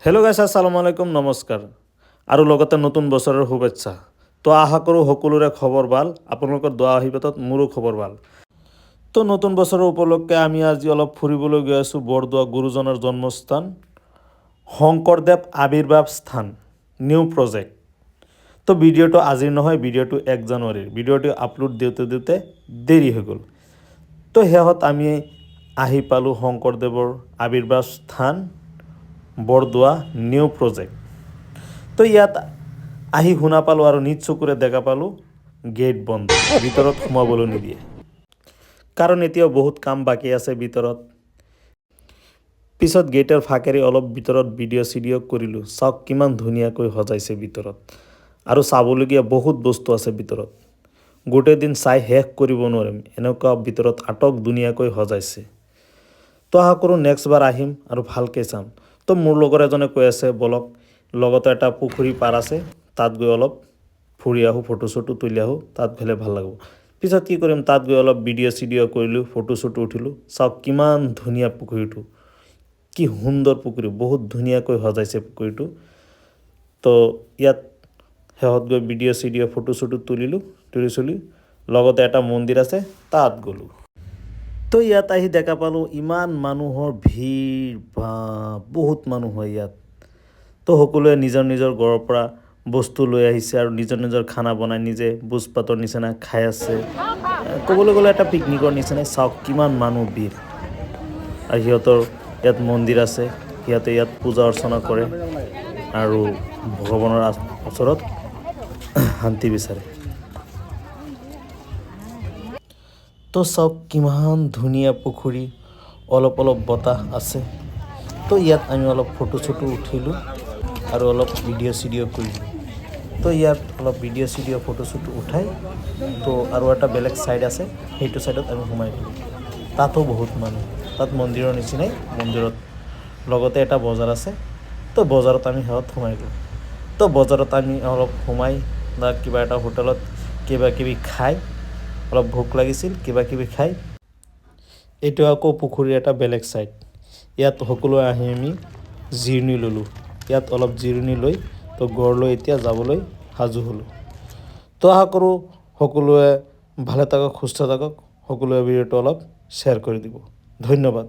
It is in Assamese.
হেল্ল' গাইছ, আসসালামু আলাইকুম, নমস্কাৰ আৰু লগতে নতুন বছৰৰ শুভেচ্ছা। তো আশা কৰোঁ সকলোৰে খবৰ ভাল, আপোনালোকৰ দোৱা আশীৰ্বাদত মোৰো খবৰ ভাল। তো নতুন বছৰৰ উপলক্ষে আমি আজি অলপ ফুৰিবলৈ গৈ আছোঁ বৰদোৱা গুৰুজনৰ জন্মস্থান শংকৰদেৱ আৱিৰ্ভাৱ স্থান নিউ প্ৰজেক্ট। তো ভিডিঅ'টো আজিৰ নহয়, ভিডিঅ'টো 1 জানুৱাৰীৰ। ভিডিঅ'টো আপলোড দিওঁতে দেৰি হৈ গ'ল। তো শেহত আমি আহি পালোঁ শংকৰদেৱৰ আৱিৰ্ভাৱ স্থান বৰদোৱা নিউ প্ৰজেক্ট। তো ইয়াত আহি শুনা পালোঁ আৰু নিজ চকুৰে দেখা পালোঁ গেট বন্ধ, ভিতৰত সোমাবলৈ নিদিয়ে। কাৰণ এতিয়াও বহুত কাম বাকী আছে ভিতৰত। পিছত গেটৰ ফাঁকেৰে অলপ ভিতৰত ভিডিঅ' কৰিলোঁ। চাওক কিমান ধুনীয়াকৈ সজাইছে ভিতৰত, আৰু চাবলগীয়া বহুত বস্তু আছে ভিতৰত। গোটেই দিন চাই শেষ কৰিব নোৱাৰিম, এনেকুৱা ভিতৰত আটক ধুনীয়াকৈ সজাইছে। তো আশা কৰোঁ নেক্সট বাৰ আহিম আৰু ভালকৈ চাম। তো মোৰ লগৰ এজনে কৈ আছে বলক, লগতে এটা পুখুৰী পাৰ আছে, তাত গৈ অলপ ফুৰি আহোঁ, ফটো চটো তুলি আহোঁ, তাত গ'লে ভাল লাগিব। পিছত কি কৰিম, তাত গৈ অলপ ভিডিঅ' কৰিলোঁ, ফটো চটো উঠিলোঁ। চাওক কিমান ধুনীয়া পুখুৰীটো, কি সুন্দৰ পুখুৰী, বহুত ধুনীয়াকৈ সজাইছে পুখুৰীটো। তো ইয়াত শেহত গৈ ভিডিঅ' ফটো চটো তুলি লগতে এটা মন্দিৰ আছে, তাত গ'লোঁ। তো ইয়াত আহি দেখা পালোঁ ইমান মানুহৰ ভিৰ, বা বহুত মানুহ হয় ইয়াত। তো সকলোৱে নিজৰ নিজৰ ঘৰৰ পৰা বস্তু লৈ আহিছে আৰু নিজৰ নিজৰ খানা বনাই নিজে ভোজ ভাতৰ নিচিনা খাই আছে। ক'বলৈ গ'লে এটা পিকনিকৰ নিচিনাই। চাওক কিমান মানুহ ভিৰ, আৰু সিহঁতৰ ইয়াত মন্দিৰ আছে, সিহঁতে ইয়াত পূজা অৰ্চনা কৰে আৰু ভগৱানৰ ওচৰত শান্তি বিচাৰে। তো চাওক কিমান ধুনীয়া পুখুৰী, অলপ অলপ বতাহ আছে। তো ইয়াত আমি অলপ ফটো চটো উঠিলোঁ আৰু অলপ ভিডিঅ' কৰিলোঁ। তো ইয়াত অলপ ভিডিঅ' ফটো চটো উঠাই, তো আৰু এটা বেলেগ ছাইড আছে, সেইটো ছাইডত আমি সোমাই গ'লোঁ। তাতো বহুত মানুহ, তাত মন্দিৰৰ নিচিনাই, মন্দিৰত লগতে এটা বজাৰ আছে। তো বজাৰত আমি শেহত সোমাই গ'লোঁ। তো বজাৰত আমি অলপ সোমাই বা কিবা এটা হোটেলত কিবা কিবি খাই, অলপ ভোক লাগিছিল, কিবা কিবি খাই, এইটো আকৌ পুখুৰীৰ এটা বেলেগ ছাইড। ইয়াত সকলোৱে আহি আমি জিৰণি ল'লোঁ। ইয়াত অলপ জিৰণি লৈ তো ঘৰলৈ এতিয়া যাবলৈ সাজু হ'লোঁ। তো আশা কৰোঁ সকলোৱে ভালে থাকক, সুস্থ থাকক। সকলোৱে ভিডিঅ'টো অলপ শ্বেয়াৰ কৰি দিব। ধন্যবাদ।